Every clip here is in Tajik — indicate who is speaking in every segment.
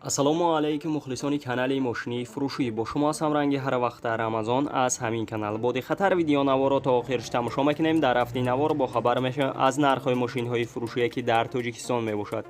Speaker 1: ассалому алайкум мухлисони канали мошини фурӯшӣ. Бо шумо ҳастам ранги ҳар вақта рамазон аз ҳамин канал. Боди хатар видеонаворо то охирш тамошо мекунем. Дар ҳафтаи навор бохабар мешавем аз нархҳои мошинҳои фурӯшие ки дар Тоҷикистон мебошад.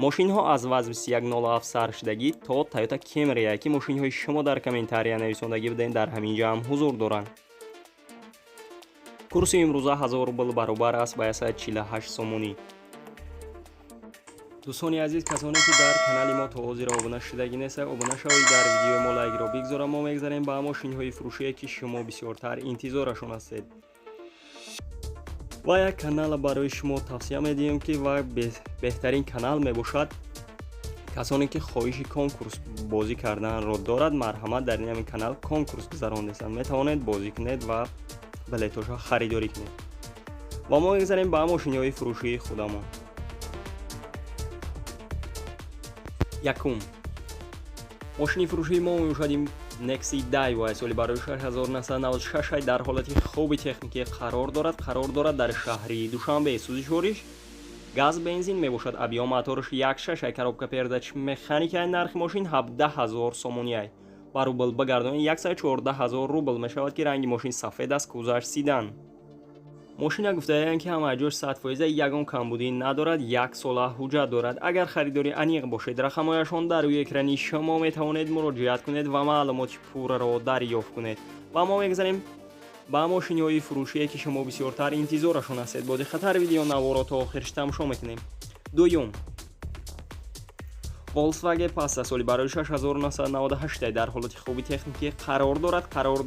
Speaker 1: мошинҳо аз вазн 3107 саршидагӣ то Toyota Camry, ки мошинҳои шумо дар комментария нависондагӣ будем дар ҳамин ҷамъ ҳузур доранд. курси имрӯза 1000 рубл баробар аст ба 148 сомонӣ. дӯстони азиз, касоне ки дар канали мо то ҳозир обуна шудагӣ нестед, обуна шавед, дар видеои мо лайкро бигзора. Мо мегзарем ба мошинҳои фурӯшие ки шумо бисёртар интизорашон ҳастед. ва як канал барои шумо тавсия медиҳем ки ва беҳтарин канал мебошад. касоне ки хоҳиши конкурс бозӣ карданро дорад, марҳамат дар ин канал конкурс гузаронеданд. метавонед бозӣ кунед ва билетҳоро харидорӣ кунед. ва мо мегзарем ба мошинҳои фурӯшии худамон. якум мошини фурӯшии мо мебошад Nexi Daiwa соли барои 1996 дар ҳолати хуби техникӣ қарор дорад дар шаҳри Душанбе. сӯзишвориш газ бензин мебошад. объём моториш 1.6 коробка передач механика. нархи мошин 17000 сомония. ба рубл багардонед 114000 рубл мешавад ки ранги мошин сафед аст. кузаш сидан. мошина гуфтаанд ки ҳамаи ҷош 100% ягон камбудӣ надорад, 1 сола ҳуҷҷат дорад. агар харидори аниқ бошед, рақамҳояшон дар рӯи экрани шумо метавонед муроҷиат кунед ва маълумоти пурраро дарёфт кунед. ва мо мегзарем ба мошинҳои фурӯшие ки шумо бисёртар интизорашон ҳастед. боди хатар видеонаворо то охирш тамошо мекунем. дуюм Volkswagen Passa соли барои 6998 дар ҳолати хуби техникӣ қарор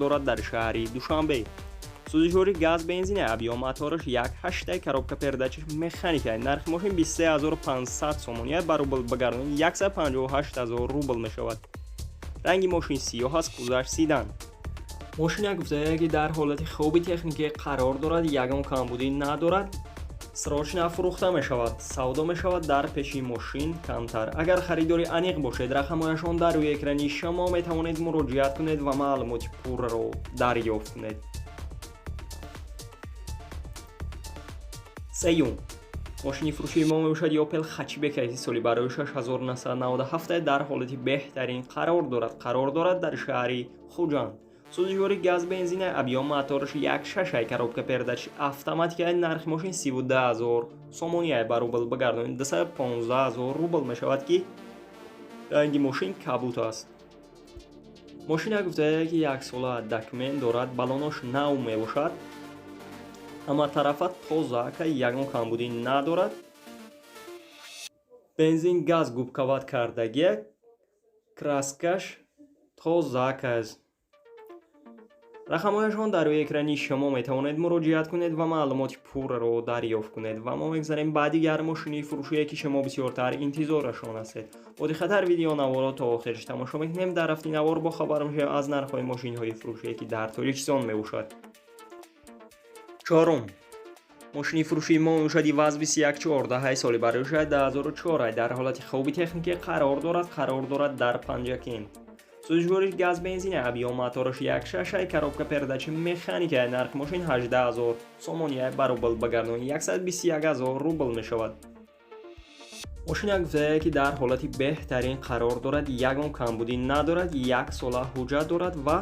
Speaker 1: дорад дар шаҳри Душанбе. сӯзишвори газ бензин, объём моториш 1.8 коробка передачаш механика. нархи мошин 23500 сомония. ба рубл багардонед 158000 рубл мешавад. ранги мошин сиёҳ аст. кузаш сидан. мошина гуфтаанд ки дар ҳолати хуби техникӣ қарор дорад, ягон камбудӣ надорад. срочна фурӯхта мешавад. савдо мешавад дар пеши мошин камтар. агар харидори аниқ бошед, рақамҳояшон дар рӯи экрани шумо метавонед муроҷиат кунед ва маълумоти пурраро дарёфт кунед. сеюм мошини фурӯшии мо мебошад Opel Hatchback соли барои 6997 дар ҳолати беҳтарин қарор дорад дар шаҳри Хуҷанд. сӯзишвори газ бензин, объём моториш 1.6 коробка передач автоматика. нархи мошин 32000 сомония. ба рубл багардонед 215000 рубл мешавад ки ранги мошин кабут аст. мошина гуфтаанд ки 1 сола документ дорад, балонош нав мебошад. ҳама тарафа тоза, ка ягон камбудӣ надорад. бензин газ губкават кардагӣ, краскаш тоза аст. рақамҳояшон дар рӯи экрани шумо метавонед муроҷиат кунед ва маълумоти пурраро дарёфт кунед. ва мо мегзарем ба дигар мошини фурӯшие ки шумо бисёртар интизорашон ҳастед. боди хатар видеонаворо то охирш тамошо мекунем. дар ҳафтаи навор бохабар мешавем аз нархҳои мошинҳои фурӯшие ки дар Тоҷикистон мебошад. чорум мошини фурӯшии мо мебошад Vaz 2114 соли барои 2004 дар ҳолати хуби техникӣ қарор дорад дар Панҷакент. сӯзишвори газ бензин, объём моториш 1.6 коробка передачи механика. нархи мошин 18000 сомония. ба рубл багардонед 121000 рубл мешавад. мошина гуфтаанд ки дар ҳолати беҳтарин қарор дорад, ягон камбудӣ надорад, 1 сола ҳуҷҷат дорад ва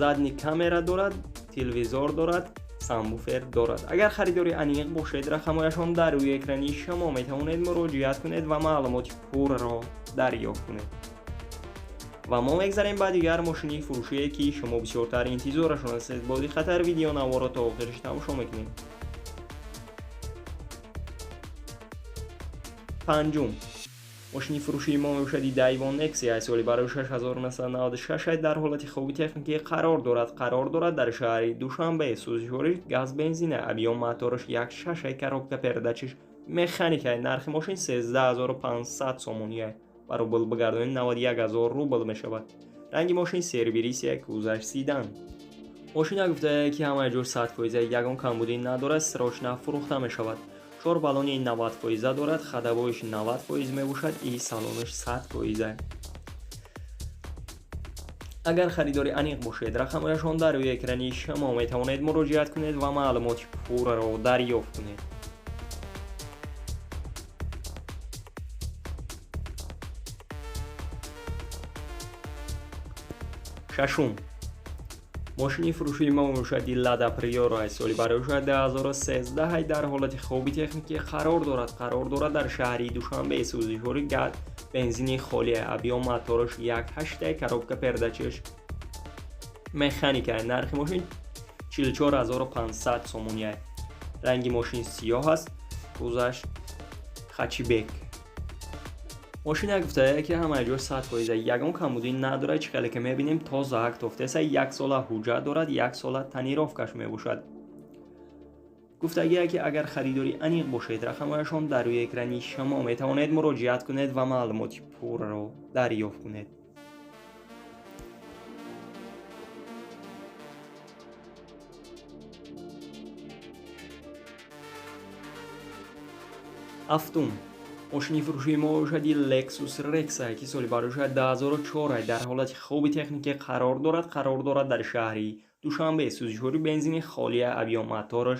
Speaker 1: задни камера дорад, телевизор дорад, самбуфер дорад. агар харидори аниқ бошед, рақамҳояшон дар рӯи экрани шумо метавонед муроҷиат кунед ва маълумоти пурраро дарёфт кунед. ва мо мегзарем ба дигар мошини фурӯшие ки шумо бисёртар интизорашон ҳастед. боди хатар видеонаворо то охирш тамошо мекунем. панҷум мошини фурӯшии мо мебошад Daiwa Nexi соли барои 6996 дар ҳолати хуби техникӣ қарор дорад дар шаҳри Душанбе. сӯзишвори газ бензин, объём моториш 1.6 коробка передачаш механика. нархи мошин 13500 сомония. ба рубл багардонед 91000 рубл мешавад. ранги мошин сервисия, кузаш сидан. мошина гуфтаанд ки ҳамаи ҷош 100% ягон камбудӣ надорад, срочна фурӯхта мешавад. 4 балони 90% дорад, хадавоиш 90% мебошад, и салониш 100%. агар харидори аниқ бошед, рақамҳояшон дар рӯи экрани шумо метавонед муроҷиат кунед ва маълумоти пурраро дарёфт кунед. ششم ماشین فروشی ما موشدی لادا پریورای سالی برای 2013 در حالت خوبی تکنیکی قرار دارد در شهری دوشنبه سوزشوری بنزینی خالی ابی و موتورش 1.8 کروبکا پردچش مکانیکا نرخ ماشین 44500 سومونیه. رنگ ماشین سیاه است. روزش خچیبک. ماشین گفته که همه جور 100% یگان کمبودی نداره، چخیلی که میبینیم تازه گفته است 1 سال حجت دارد، 1 سال تنیرافکش میباشد. گفته که اگر خریداری انیق باشید رقمشان در روی اکرانی شما میتوانید مراجعت کنید و معلومات پور را دریافت کنید. هفتم ماشین فروشی ما شدی لکسوس رکس که سالی برای 2004 در حالت خوبی تکنیکی قرار دارد در شهری دوشنبه سوزشوری بنزین خالی ابی و موتورش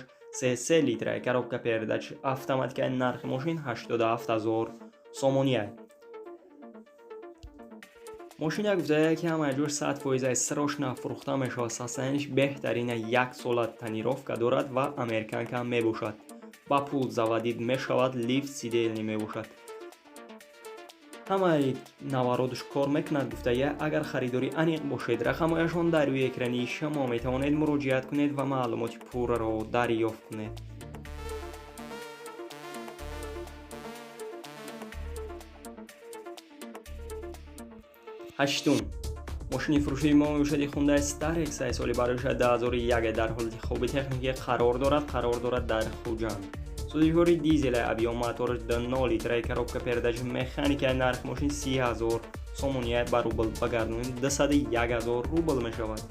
Speaker 1: 3 لیتر کروبکا پردچ اتوماتیک نرخ ماشین 87000 سومونیه. ماشین گفته که همه جور 100% سرش نفروخته میشه، اساساًش بهترین 1 سال تنیرافکا دارد و امریکن کم میباشد. با پول زوادید میشود، لیفت سیدیل نمیباشد. همه نوارادش کار میکند. گفته اگر خریداری انیق باشید رقمایشان در روی اکرانی شما میتوانید مراجعت کنید و معلومات پور را دریافت کنید. هشتم ماشین فروشی ما میشد خونده استار اکس سالی برای 2001 در حالت خوبی تکنیکی قرار دارد در خوجان. سوزشوری دیزل ابی و موتورش 2 لیتر کروبکا پردچ مکانیک نرخ ماشین 30000 سومونیه بر روبل بگردونید 21000 روبل میشود.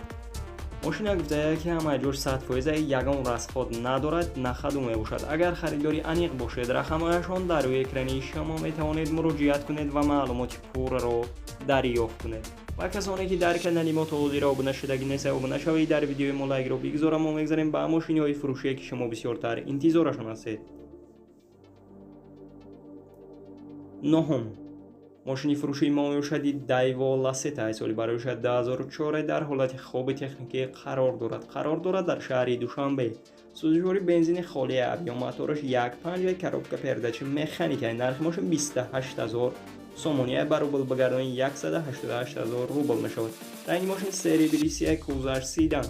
Speaker 1: ماشین گفته که همه جور 100% یگان رسخود ندارد، نخدو میباشد. اگر خریداری انیق باشید رقمایشان در روی اکرانی شما میتوانید مراجعت کنید و معلومات پور را دریافت کنید. و کسانی که در کانال ما تازه را ابونه شدگی نیستند ابونه شوید، در ویدیوی ما لایک را بگذارم و میگذاریم به ماشین های فروشی که شما بسیارتر انتظارشان هستید. نهم ماشین فروشی ما میشدی دایوا لاستا سالی برای 2004 در حالت خوب تکنیکی قرار دارد در شهری دوشنبه. سوزشوری بنزین خالی ابی و موتورش 1.5 کروبکا پردچ مکانیک نرخ ماشین 28000 سومونیه بر روبل بگردونید 188000 روبل میشود. رنگ ماشین سری بریسی کوزر سیدان.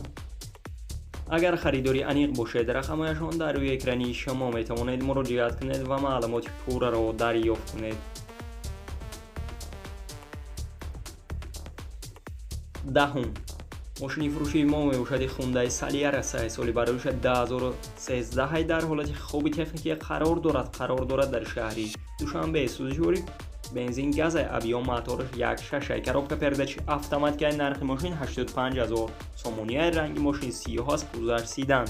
Speaker 1: اگر خریداری انیق باشید رقمایشان در روی اکرانی شما میتوانید مراجعت کنید و معلومات پور را دریافت کنید. دهم ماشین فروشی ما میباشد خونده سالیار سالی برای 2013 در حالت خوبی تکنیکی قرار دارد در شهری دوشنبه. سوزشوری بنزین گاز ابی و موتورش 1.6 کروبکا پردچ اتوماتیک نرخ ماشین 85000 سومونیه. رنگ ماشین سیاه است. کوزر سیدان.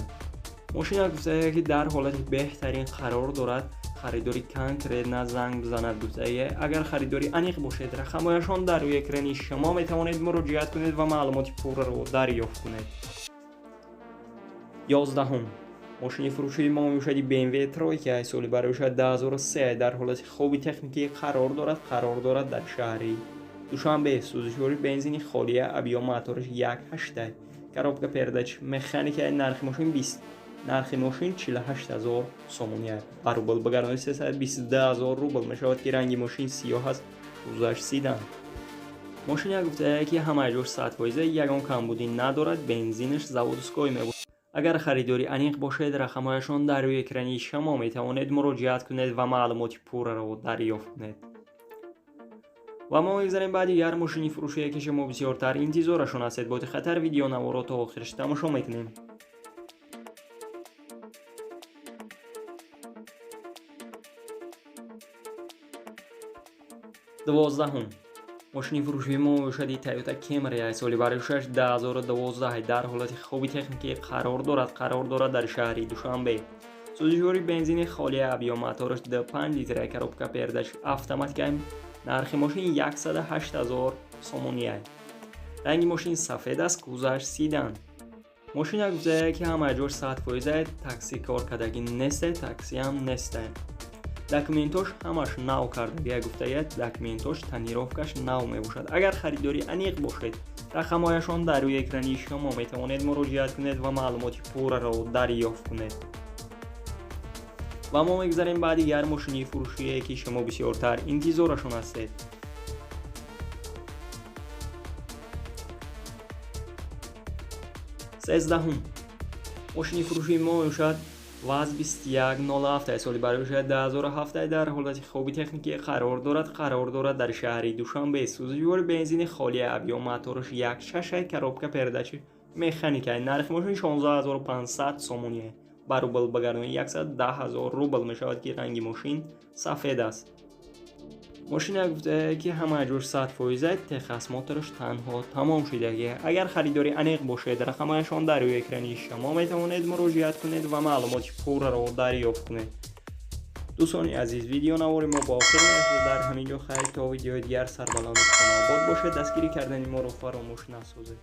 Speaker 1: ماشین گفته که در حالت بهترین قرار دارد، خریداری کنکرت نه زنگ بزند. گفته اگر خریداری انیق باشید رقمایشان در روی اکرانی شما میتوانید مراجعت کنید و معلومات پور را دریافت کنید. 11 ماشین فروشی ما میشدی BMW ترویکا سالی برای 2003 در حالت خوبی تکنیکی قرار دارد در شهری دوشنبه. سوزشوری بنزین خالی ابی و موتورش 1.8 کروبکا پردچ مکانیک نرخ ماشین 48000 سومونیه بر روبل بگردونید 320000 روبل میشود که رنگ ماشین سیاه است. روزش سیدان. ماشین گفته که همه جور 100% یگان کمبودی ندارد، بنزینش زاودسکوی میباشد. اگر خریداری انیق باشید رقمایشان در روی اکرانی شما میتوانید مراجعت کنید و معلومات پور را دریافت کنید. و ما میگذاریم بعد دیگر ماشین فروشی که شما بسیارتر انتظارشون هستید. با خطر ویدیو نوارا تا آخرش تماشا میکنیم. 12 ماشین فروشی ما شدی تایوتا کمری سالی برای 2012 در حالت خوبی تکنیکی قرار دارد در شهری دوشنبه. سوزشوری بنزین خالی ابی و موتورش 5 لیتر کروبکا پردچ اتوماتیک نرخ ماشین 108000 سومونیه. رنگ ماشین سفید است. کوزر سیدان. ماشین گفته که همه جور 100% تاکسی کار کردگی نیست، تاکسی هم نیست. документош ҳамаш нав карда гуфтаед, документош тонировкаш нав мебошад. агар харидори аниқ бошед, рақамҳояшон дар рӯи экрани шумо метавонед муроҷиат кунед ва маълумоти пурраро дарёфт кунед. ва мо мегузарем ба дигар мошини фурӯшие ки шумо бисёртар интизорашон ҳастед. 13 мошини фурӯшии мо бошад ВАЗ 2107 соли барои 2007 дар ҳолати хоби техникӣ қарор дорад дар шаҳри Душанбе. сӯзишвори бензини холии объём моторош 1.6 коробка передачи механикаи нархи мошин 16500 сомония ба рубл багардонӣ 110000 рубл мешавад ки ранги мошин сафед аст. мошина гуфтае ки ҳама ҷур 100% техас мотораш танҳо тамом шудагӣ. агар харидори аниқ бошед, рақамҳояшон дар рӯи экрани шумо метавонед муроҷиат кунед ва маълумоти пурраро дарёфт кунед. дӯстони азиз, видеонавори мо ба охир расид. дар ҳамин ҷо хайр то видеои дигар сарбаланду хонобод бошед. дастгирӣ кардани моро фаромӯш насозед.